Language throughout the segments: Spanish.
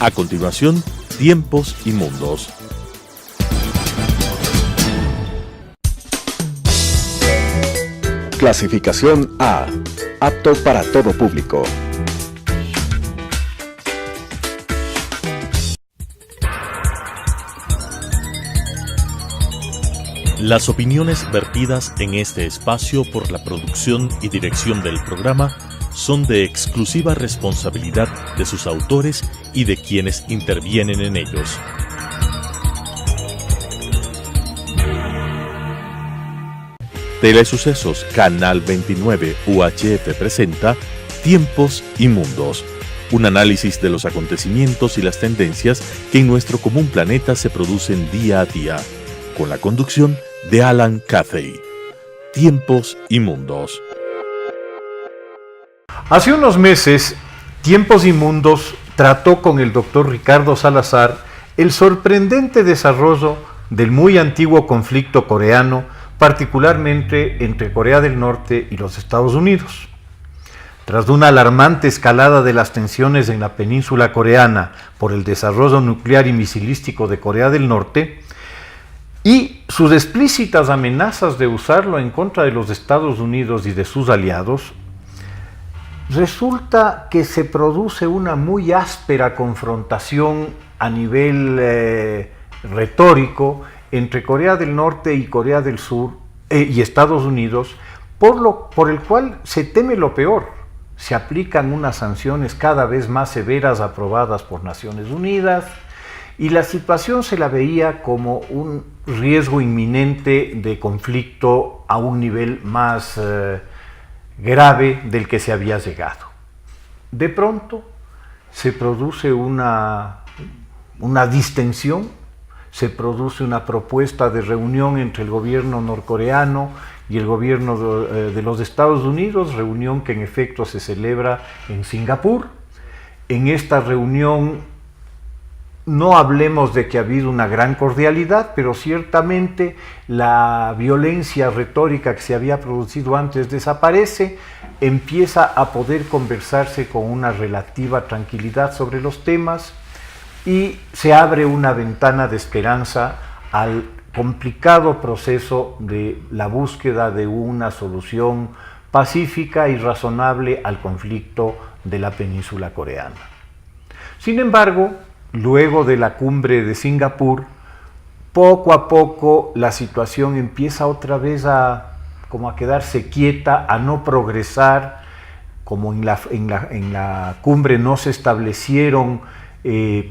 A continuación, Tiempos y Mundos. Clasificación A. Apto para todo público. Las opiniones vertidas en este espacio por la producción y dirección del programa son de exclusiva responsabilidad de sus autores y de quienes intervienen en ellos. Telesucesos Canal 29 UHF presenta Tiempos y Mundos, un análisis de los acontecimientos y las tendencias que en nuestro común planeta se producen día a día, con la conducción de Alan Cathay. Tiempos y Mundos. Hace unos meses, Tiempos y Mundos trató con el doctor Ricardo Salazar el sorprendente desarrollo del muy antiguo conflicto coreano, particularmente entre Corea del Norte y los Estados Unidos. Tras una alarmante escalada de las tensiones en la península coreana por el desarrollo nuclear y misilístico de Corea del Norte, y sus explícitas amenazas de usarlo en contra de los Estados Unidos y de sus aliados, resulta que se produce una muy áspera confrontación a nivel retórico entre Corea del Norte y Corea del Sur y Estados Unidos, por el cual se teme lo peor. Se aplican unas sanciones cada vez más severas aprobadas por Naciones Unidas, y la situación se la veía como un riesgo inminente de conflicto a un nivel más grave del que se había llegado. De pronto se produce una distensión, se produce una propuesta de reunión entre el gobierno norcoreano y el gobierno de los Estados Unidos, reunión que en efecto se celebra en Singapur. En esta reunión no hablemos de que ha habido una gran cordialidad, pero ciertamente la violencia retórica que se había producido antes desaparece, empieza a poder conversarse con una relativa tranquilidad sobre los temas y se abre una ventana de esperanza al complicado proceso de la búsqueda de una solución pacífica y razonable al conflicto de la península coreana. Sin embargo, luego de la cumbre de Singapur, poco a poco la situación empieza otra vez a quedarse quieta, a no progresar. Como en la cumbre no se establecieron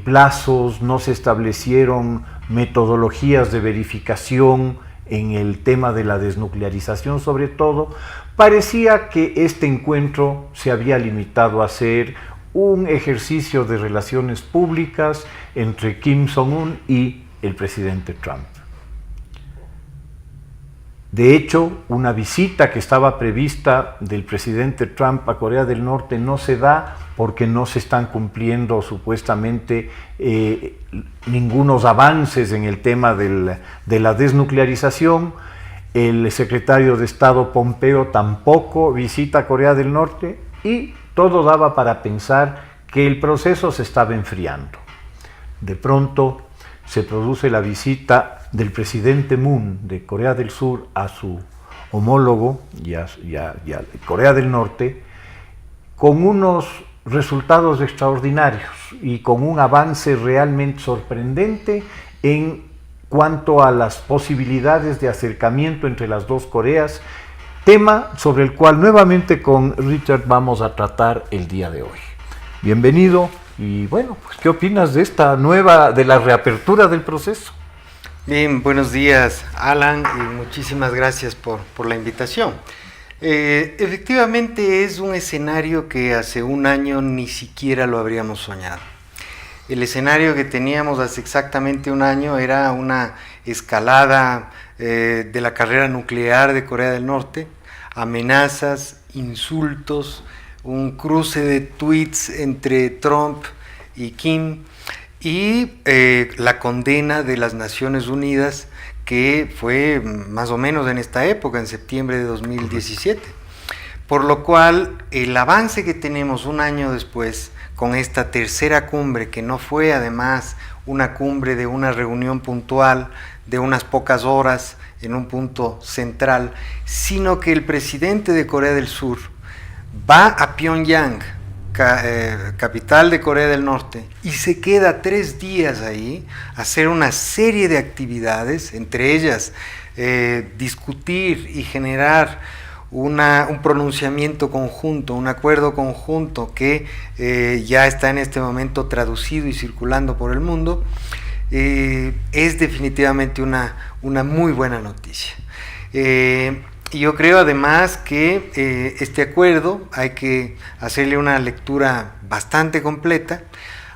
plazos, no se establecieron metodologías de verificación en el tema de la desnuclearización sobre todo, parecía que este encuentro se había limitado a ser un ejercicio de relaciones públicas entre Kim Jong-un y el presidente Trump. De hecho, una visita que estaba prevista del presidente Trump a Corea del Norte no se da porque no se están cumpliendo supuestamente ningunos avances en el tema de la desnuclearización. El secretario de Estado Pompeo tampoco visita a Corea del Norte y todo daba para pensar que el proceso se estaba enfriando. De pronto se produce la visita del presidente Moon de Corea del Sur a su homólogo y a Corea del Norte, con unos resultados extraordinarios y con un avance realmente sorprendente en cuanto a las posibilidades de acercamiento entre las dos Coreas, tema sobre el cual nuevamente con Richard vamos a tratar el día de hoy. Bienvenido, y bueno, pues ¿qué opinas de de la reapertura del proceso? Bien, buenos días, Alan, y muchísimas gracias por la invitación. Efectivamente es un escenario que hace un año ni siquiera lo habríamos soñado. El escenario que teníamos hace exactamente un año era una escalada de la carrera nuclear de Corea del Norte, amenazas, insultos, un cruce de tweets entre Trump y Kim, y la condena de las Naciones Unidas, que fue más o menos en esta época, en septiembre de 2017. Por lo cual, el avance que tenemos un año después con esta tercera cumbre, que no fue además una cumbre de una reunión puntual de unas pocas horas en un punto central, sino que el presidente de Corea del Sur va a Pyongyang, capital de Corea del Norte, y se queda 3 días ahí a hacer una serie de actividades, entre ellas discutir y generar un pronunciamiento conjunto, un acuerdo conjunto que ya está en este momento traducido y circulando por el mundo. Es definitivamente una muy buena noticia. Yo creo además que este acuerdo hay que hacerle una lectura bastante completa.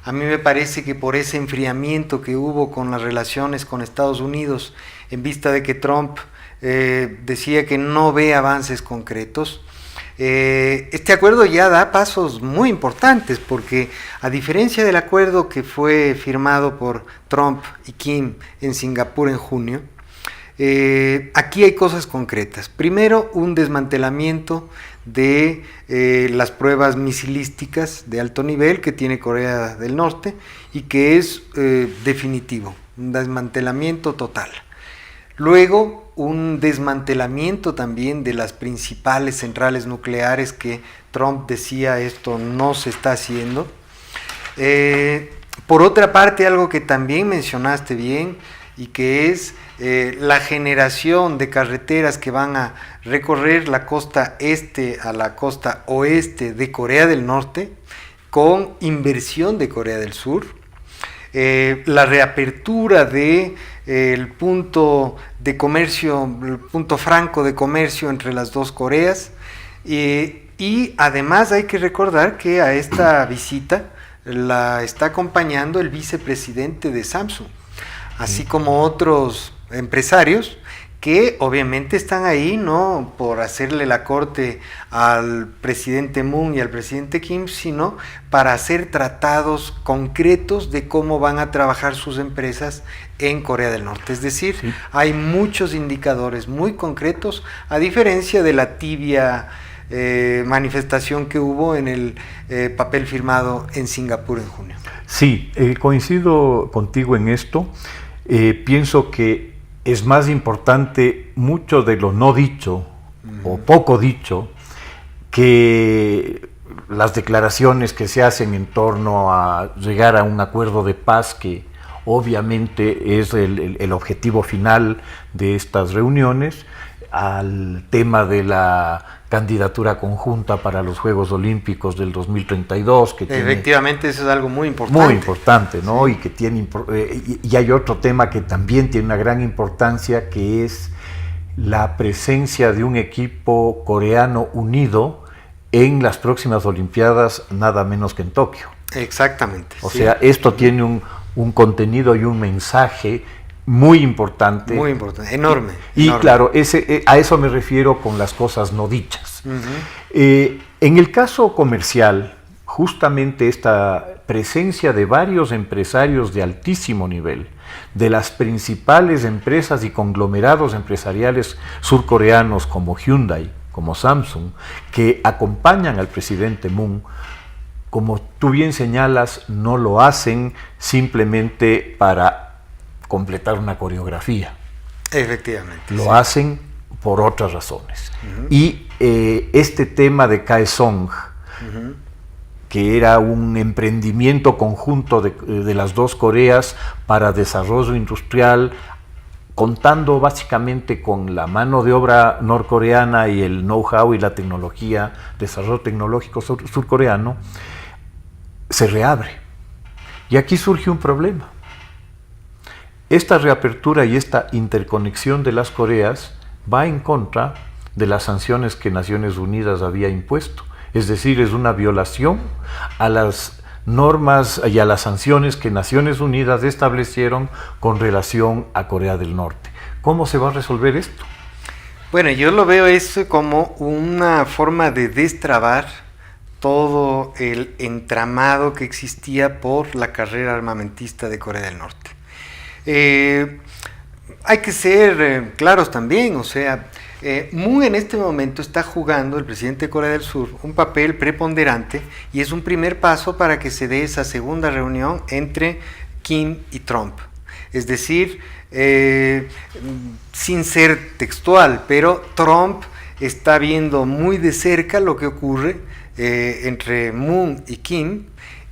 A mí me parece que por ese enfriamiento que hubo con las relaciones con Estados Unidos, en vista de que Trump decía que no ve avances concretos, este acuerdo ya da pasos muy importantes, porque a diferencia del acuerdo que fue firmado por Trump y Kim en Singapur en junio, aquí hay cosas concretas. Primero, un desmantelamiento de las pruebas misilísticas de alto nivel que tiene Corea del Norte y que es definitivo, un desmantelamiento total. Luego, un desmantelamiento también de las principales centrales nucleares que Trump decía esto no se está haciendo. Por otra parte, algo que también mencionaste bien y que es la generación de carreteras que van a recorrer la costa este a la costa oeste de Corea del Norte con inversión de Corea del Sur. La reapertura de el punto de comercio, el punto franco de comercio entre las dos Coreas, y además hay que recordar que a esta visita la está acompañando el vicepresidente de Samsung, así como otros empresarios que obviamente están ahí no por hacerle la corte al presidente Moon y al presidente Kim, sino para hacer tratados concretos de cómo van a trabajar sus empresas en Corea del Norte. Es decir, sí, hay muchos indicadores muy concretos, a diferencia de la tibia manifestación que hubo en el papel firmado en Singapur en junio. Sí, coincido contigo en esto. Pienso que es más importante mucho de lo no dicho o poco dicho que las declaraciones que se hacen en torno a llegar a un acuerdo de paz, que obviamente es el objetivo final de estas reuniones, al tema de la candidatura conjunta para los Juegos Olímpicos del 2032. Que efectivamente eso es algo muy importante. Muy importante, ¿no? Sí. Y que tiene, y hay otro tema que también tiene una gran importancia, que es la presencia de un equipo coreano unido en las próximas Olimpiadas, nada menos que en Tokio. Exactamente. O sea, esto tiene un contenido y un mensaje muy importante. Muy importante, enorme. Y enorme. Claro, a eso me refiero con las cosas no dichas. En el caso comercial, justamente esta presencia de varios empresarios de altísimo nivel, de las principales empresas y conglomerados empresariales surcoreanos como Hyundai, como Samsung, que acompañan al presidente Moon, como tú bien señalas, no lo hacen simplemente para completar una coreografía. Efectivamente. Lo hacen por otras razones. Y este tema de Kaesong, que era un emprendimiento conjunto de las dos Coreas para desarrollo industrial, contando básicamente con la mano de obra norcoreana y el know-how y la tecnología, desarrollo tecnológico surcoreano, se reabre. Y aquí surge un problema. Esta reapertura y esta interconexión de las Coreas va en contra de las sanciones que Naciones Unidas había impuesto. Es decir, es una violación a las normas y a las sanciones que Naciones Unidas establecieron con relación a Corea del Norte. ¿Cómo se va a resolver esto? Bueno, yo lo veo eso como una forma de destrabar todo el entramado que existía por la carrera armamentista de Corea del Norte. Hay que ser claros también, o sea, Moon en este momento está jugando, el presidente de Corea del Sur, un papel preponderante y es un primer paso para que se dé esa segunda reunión entre Kim y Trump. Es decir, sin ser textual, pero Trump está viendo muy de cerca lo que ocurre entre Moon y Kim,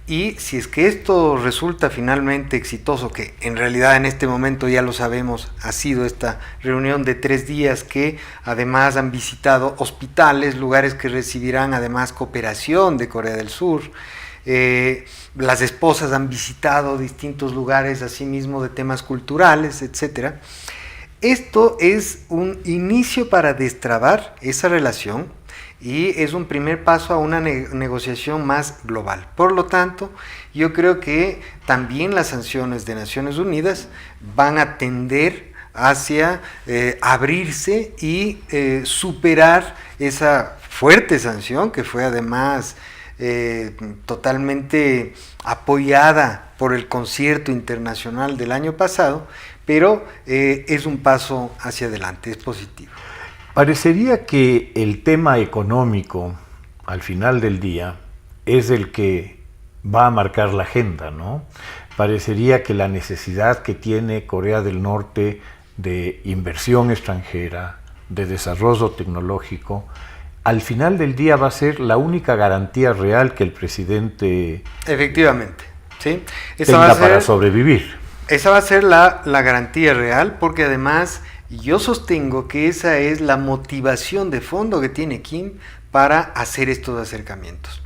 y si es que esto resulta finalmente exitoso, que en realidad en este momento ya lo sabemos, ha sido esta reunión de 3 días que además han visitado hospitales, lugares que recibirán además cooperación de Corea del Sur. Las esposas han visitado distintos lugares, asimismo de temas culturales, etc. Esto es un inicio para destrabar esa relación y es un primer paso a una negociación más global. Por lo tanto, yo creo que también las sanciones de Naciones Unidas van a tender hacia abrirse y superar esa fuerte sanción que fue además totalmente apoyada por el concierto internacional del año pasado, pero es un paso hacia adelante, es positivo. Parecería que el tema económico, al final del día, es el que va a marcar la agenda, ¿no? Parecería que la necesidad que tiene Corea del Norte de inversión extranjera, de desarrollo tecnológico, al final del día va a ser la única garantía real que el presidente efectivamente, ¿sí? tenga para sobrevivir. Esa va a ser la garantía real, porque además yo sostengo que esa es la motivación de fondo que tiene Kim para hacer estos acercamientos.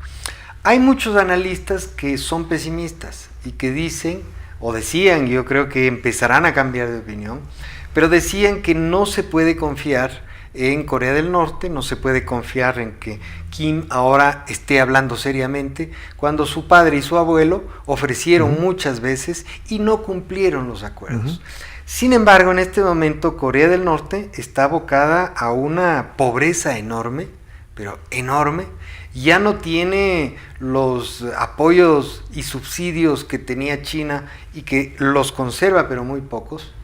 Hay muchos analistas que son pesimistas y que dicen, o decían, yo creo que empezarán a cambiar de opinión, pero decían que no se puede confiar en Corea del Norte, no se puede confiar en que Kim ahora esté hablando seriamente, cuando su padre y su abuelo ofrecieron muchas veces y no cumplieron los acuerdos. Sin embargo, en este momento Corea del Norte está abocada a una pobreza enorme, pero enorme. Ya no tiene los apoyos y subsidios que tenía China y que los conserva, pero muy pocos.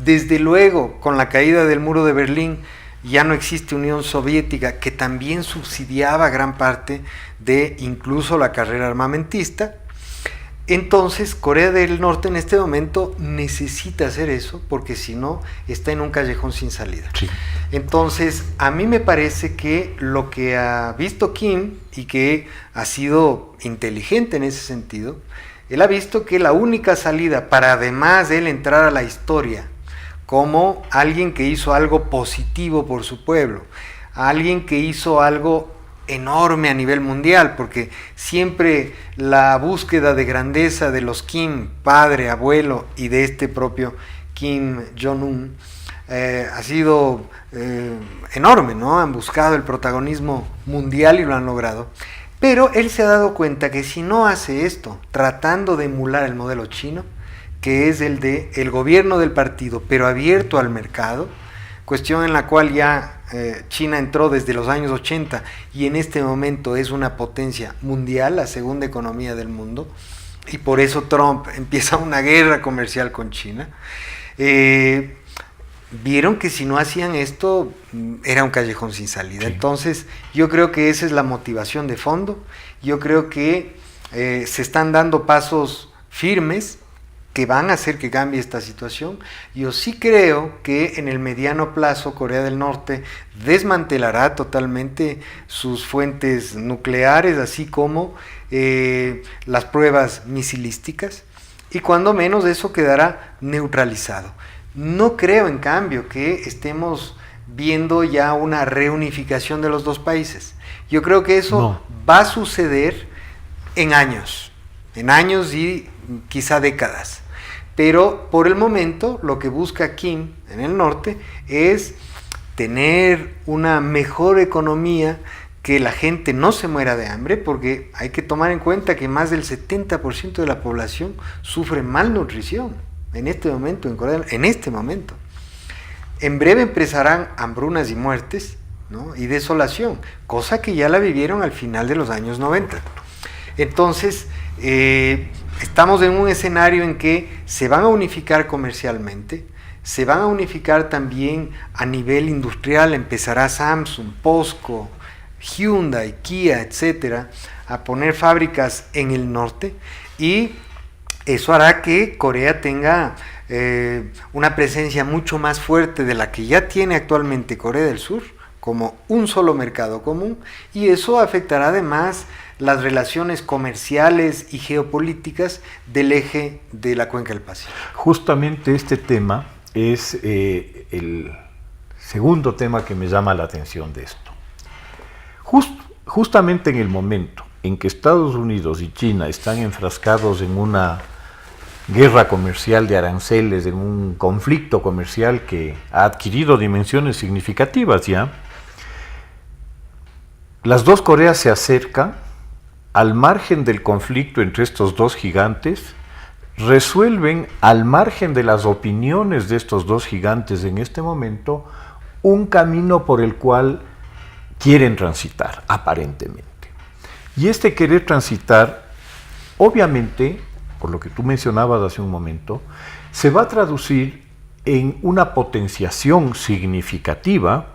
Desde luego, con la caída del muro de Berlín, ya no existe Unión Soviética, que también subsidiaba gran parte de incluso la carrera armamentista. Entonces, Corea del Norte en este momento necesita hacer eso, porque si no, está en un callejón sin salida. Sí. Entonces, a mí me parece que lo que ha visto Kim, y que ha sido inteligente en ese sentido, él ha visto que la única salida para además de él entrar a la historia como alguien que hizo algo positivo por su pueblo, alguien que hizo algo enorme a nivel mundial, porque siempre la búsqueda de grandeza de los Kim, padre, abuelo, y de este propio Kim Jong-un ha sido enorme, ¿no? Han buscado el protagonismo mundial y lo han logrado, pero él se ha dado cuenta que si no hace esto, tratando de emular el modelo chino, que es el de el gobierno del partido, pero abierto al mercado, cuestión en la cual ya China entró desde los años 80 y en este momento es una potencia mundial, la segunda economía del mundo, y por eso Trump empieza una guerra comercial con China. Vieron que si no hacían esto era un callejón sin salida. Sí. Entonces yo creo que esa es la motivación de fondo. Yo creo que se están dando pasos firmes que van a hacer que cambie esta situación. Yo sí creo que en el mediano plazo Corea del Norte desmantelará totalmente sus fuentes nucleares, así como las pruebas misilísticas, y cuando menos eso quedará neutralizado. No creo, en cambio, que estemos viendo ya una reunificación de los dos países. Yo creo que eso va a suceder en años y quizá décadas. Pero por el momento lo que busca Kim en el norte es tener una mejor economía, que la gente no se muera de hambre, porque hay que tomar en cuenta que más del 70% de la población sufre malnutrición en este momento en Corea, en este momento. En breve empezarán hambrunas y muertes, ¿no? Y desolación, cosa que ya la vivieron al final de los años 90. Entonces, estamos en un escenario en que se van a unificar comercialmente, se van a unificar también a nivel industrial. Empezará Samsung, POSCO, Hyundai, Kia, etcétera, a poner fábricas en el norte, y eso hará que Corea tenga una presencia mucho más fuerte de la que ya tiene actualmente Corea del Sur, como un solo mercado común, y eso afectará además las relaciones comerciales y geopolíticas del eje de la cuenca del Pacífico. Justamente este tema es el segundo tema que me llama la atención de esto. Justamente en el momento en que Estados Unidos y China están enfrascados en una guerra comercial de aranceles, en un conflicto comercial que ha adquirido dimensiones significativas ya, las dos Coreas se acercan al margen del conflicto entre estos dos gigantes, resuelven al margen de las opiniones de estos dos gigantes en este momento un camino por el cual quieren transitar, aparentemente. Y este querer transitar, obviamente, por lo que tú mencionabas hace un momento, se va a traducir en una potenciación significativa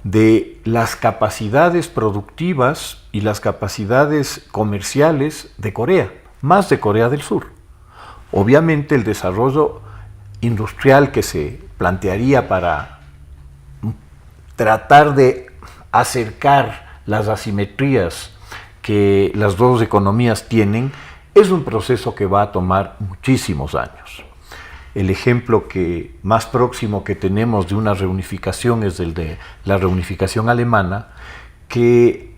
de las capacidades productivas y las capacidades comerciales de Corea, más de Corea del Sur. Obviamente el desarrollo industrial que se plantearía para tratar de acercar las asimetrías que las dos economías tienen es un proceso que va a tomar muchísimos años. El ejemplo más próximo que tenemos de una reunificación es el de la reunificación alemana, que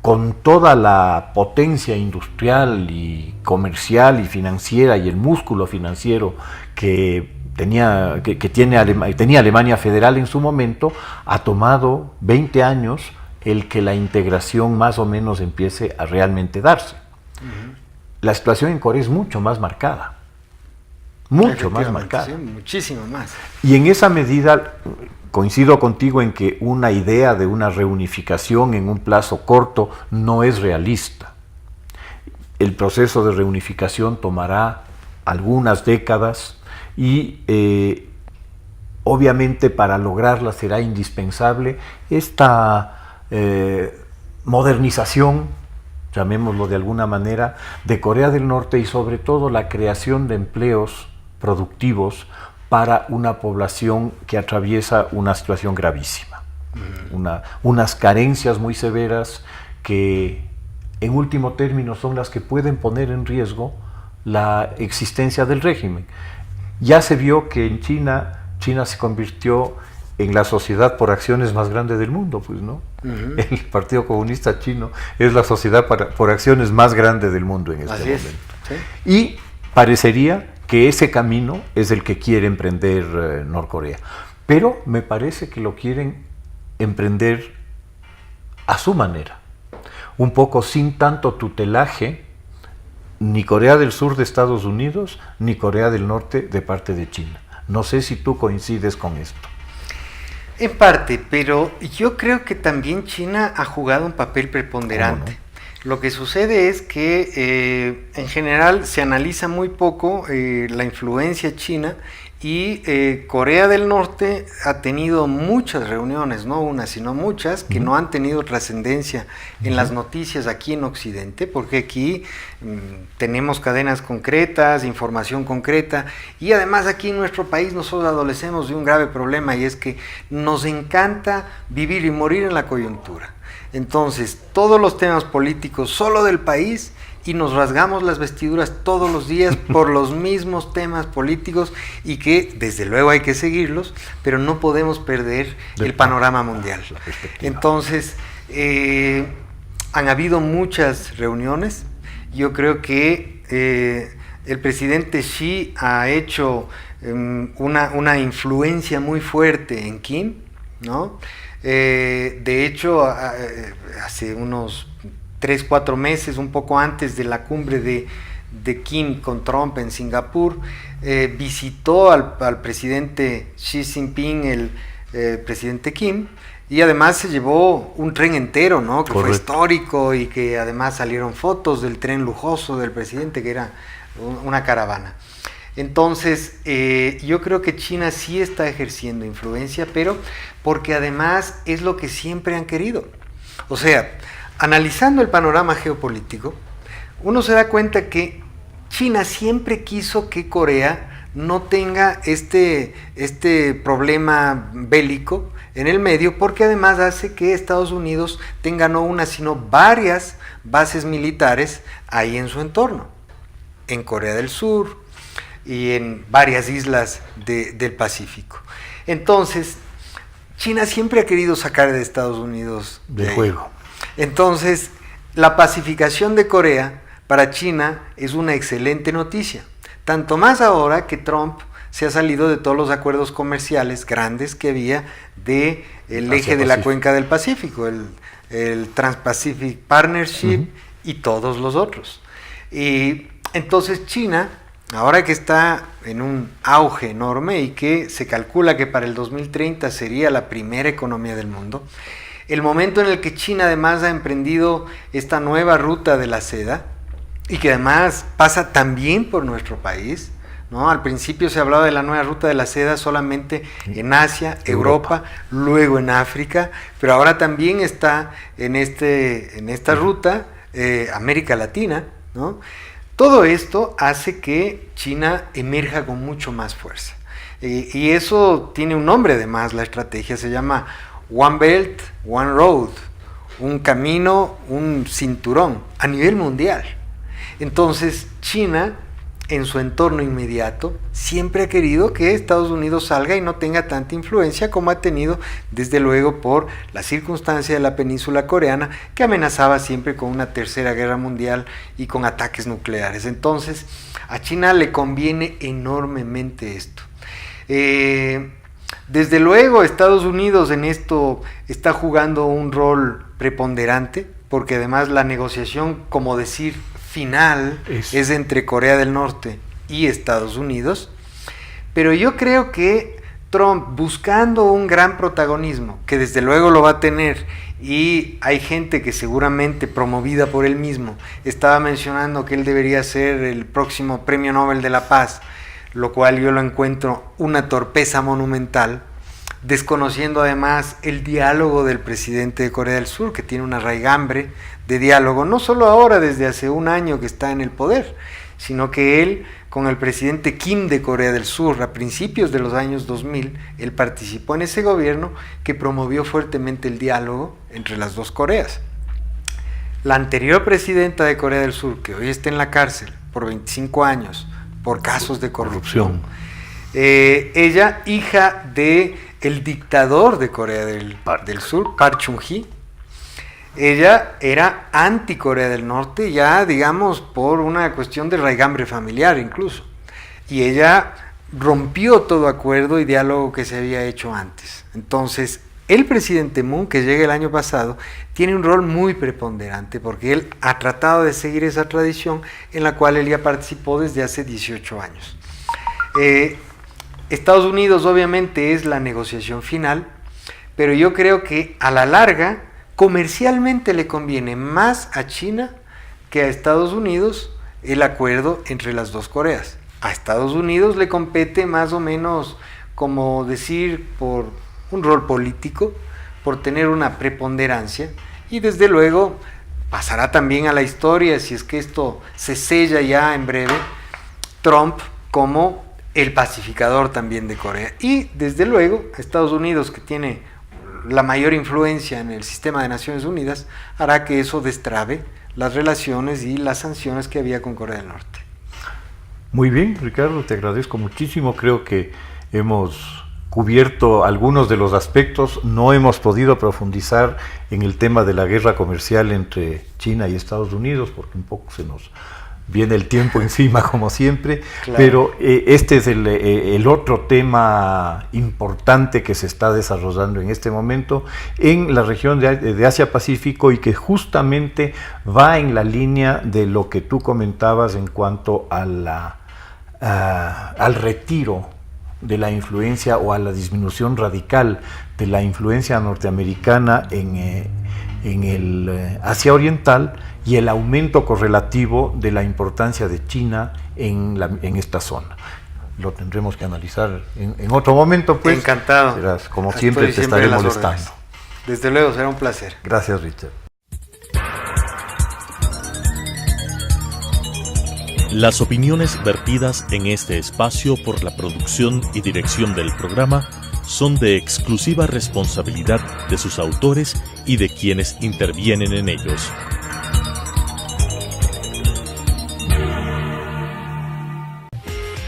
con toda la potencia industrial y comercial y financiera y el músculo financiero que tenía Alemania Federal en su momento, ha tomado 20 años el que la integración más o menos empiece a realmente darse. La situación en Corea es mucho más marcada. Mucho más marcada. Sí, muchísimo más. Y en esa medida coincido contigo en que una idea de una reunificación en un plazo corto no es realista. El proceso de reunificación tomará algunas décadas y obviamente para lograrla será indispensable esta modernización, llamémoslo de alguna manera, de Corea del Norte, y sobre todo la creación de empleos productivos para una población que atraviesa una situación gravísima, unas carencias muy severas que en último término son las que pueden poner en riesgo la existencia del régimen. Ya se vio que en China se convirtió en la sociedad por acciones más grande del mundo, pues, ¿no? El Partido Comunista Chino es la sociedad por acciones más grande del mundo en este momento. ¿Sí? Y parecería que ese camino es el que quiere emprender Norcorea. Pero me parece que lo quieren emprender a su manera, un poco sin tanto tutelaje, ni Corea del Sur de Estados Unidos, ni Corea del Norte de parte de China. No sé si tú coincides con esto. En parte, pero yo creo que también China ha jugado un papel preponderante. Lo que sucede es que en general se analiza muy poco la influencia china, y Corea del Norte ha tenido muchas reuniones, no una, sino muchas, que no han tenido trascendencia en las noticias aquí en Occidente, porque aquí tenemos cadenas concretas, información concreta, y además aquí en nuestro país nosotros adolecemos de un grave problema, y es que nos encanta vivir y morir en la coyuntura. Entonces, todos los temas políticos solo del país, y nos rasgamos las vestiduras todos los días por los mismos temas políticos, y que desde luego hay que seguirlos, pero no podemos perder el panorama mundial. Entonces, han habido muchas reuniones. Yo creo que el presidente Xi ha hecho una influencia muy fuerte en Kim, ¿no? De hecho, hace unos 3-4 meses, un poco antes de la cumbre de Kim con Trump en Singapur, visitó al presidente Xi Jinping, el presidente Kim, y además se llevó un tren entero, ¿no? Que fue histórico, y que además salieron fotos del tren lujoso del presidente, que era una caravana. Entonces, yo creo que China sí está ejerciendo influencia, pero porque además es lo que siempre han querido. O sea, analizando el panorama geopolítico, uno se da cuenta que China siempre quiso que Corea no tenga este problema bélico en el medio, porque además hace que Estados Unidos tenga no una, sino varias bases militares ahí en su entorno, en Corea del Sur y en varias islas del Pacífico. Entonces, China siempre ha querido sacar de Estados Unidos de juego. Entonces, la pacificación de Corea para China es una excelente noticia. Tanto más ahora que Trump se ha salido de todos los acuerdos comerciales grandes que había del eje de la cuenca del Pacífico, el Trans-Pacific Partnership y todos los otros. Y entonces China, ahora que está en un auge enorme y que se calcula que para el 2030 sería la primera economía del mundo, el momento en el que China además ha emprendido esta nueva ruta de la seda, y que además pasa también por nuestro país, ¿no? Al principio se hablaba de la nueva ruta de la seda solamente en Asia, Europa, luego en África, pero ahora también está en esta ruta América Latina, ¿no? Todo esto hace que China emerja con mucho más fuerza. Y eso tiene un nombre además, la estrategia se llama One Belt, One Road, un camino, un cinturón a nivel mundial. Entonces, China, en su entorno inmediato, siempre ha querido que Estados Unidos salga y no tenga tanta influencia como ha tenido, desde luego, por la circunstancia de la península coreana, que amenazaba siempre con una tercera guerra mundial y con ataques nucleares. Entonces, a China le conviene enormemente esto. Desde luego, Estados Unidos en esto está jugando un rol preponderante, porque además la negociación, como decir, final es entre Corea del Norte y Estados Unidos, pero yo creo que Trump, buscando un gran protagonismo, que desde luego lo va a tener, y hay gente que seguramente promovida por él mismo estaba mencionando que él debería ser el próximo Premio Nobel de la Paz, lo cual yo lo encuentro una torpeza monumental, desconociendo además el diálogo del presidente de Corea del Sur, que tiene una raigambre de diálogo, no solo ahora, desde hace un año que está en el poder, sino que él, con el presidente Kim de Corea del Sur, a principios de los años 2000, él participó en ese gobierno que promovió fuertemente el diálogo entre las dos Coreas. La anterior presidenta de Corea del Sur, que hoy está en la cárcel por 25 años, por casos de corrupción. Ella, hija de el dictador de Corea del Sur, Park Chung-hee, ella era anti Corea del Norte, ya digamos por una cuestión de raigambre familiar incluso, y ella rompió todo acuerdo y diálogo que se había hecho antes. Entonces, el presidente Moon, que llega el año pasado, tiene un rol muy preponderante, porque él ha tratado de seguir esa tradición en la cual él ya participó desde hace 18 años. Estados Unidos obviamente es la negociación final, pero yo creo que a la larga comercialmente le conviene más a China que a Estados Unidos el acuerdo entre las dos Coreas. A Estados Unidos le compete más o menos, como decir, por un rol político, por tener una preponderancia, y desde luego pasará también a la historia, si es que esto se sella ya en breve, Trump como el pacificador también de Corea. Y desde luego Estados Unidos, que tiene la mayor influencia en el sistema de Naciones Unidas, hará que eso destrabe las relaciones y las sanciones que había con Corea del Norte. Muy bien, Ricardo, te agradezco muchísimo. Creo que hemos cubierto algunos de los aspectos. No hemos podido profundizar en el tema de la guerra comercial entre China y Estados Unidos, porque un poco se nos viene el tiempo encima, como siempre, claro. Pero este es el otro tema importante que se está desarrollando en este momento en la región de Asia-Pacífico, y que justamente va en la línea de lo que tú comentabas en cuanto a al retiro de la influencia o a la disminución radical de la influencia norteamericana en el Asia Oriental y el aumento correlativo de la importancia de China en esta zona. Lo tendremos que analizar en otro momento, pues. Encantado. Como siempre, te estaré molestando. Órdenes. Desde luego, será un placer. Gracias, Richard. Las opiniones vertidas en este espacio por la producción y dirección del programa son de exclusiva responsabilidad de sus autores y de quienes intervienen en ellos.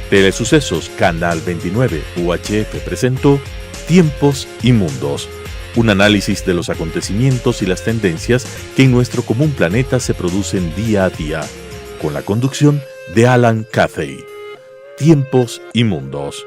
Telesucesos Canal 29 UHF presentó Tiempos y Mundos, un análisis de los acontecimientos y las tendencias que en nuestro común planeta se producen día a día, con la conducción de Alan Cathay. Tiempos y Mundos.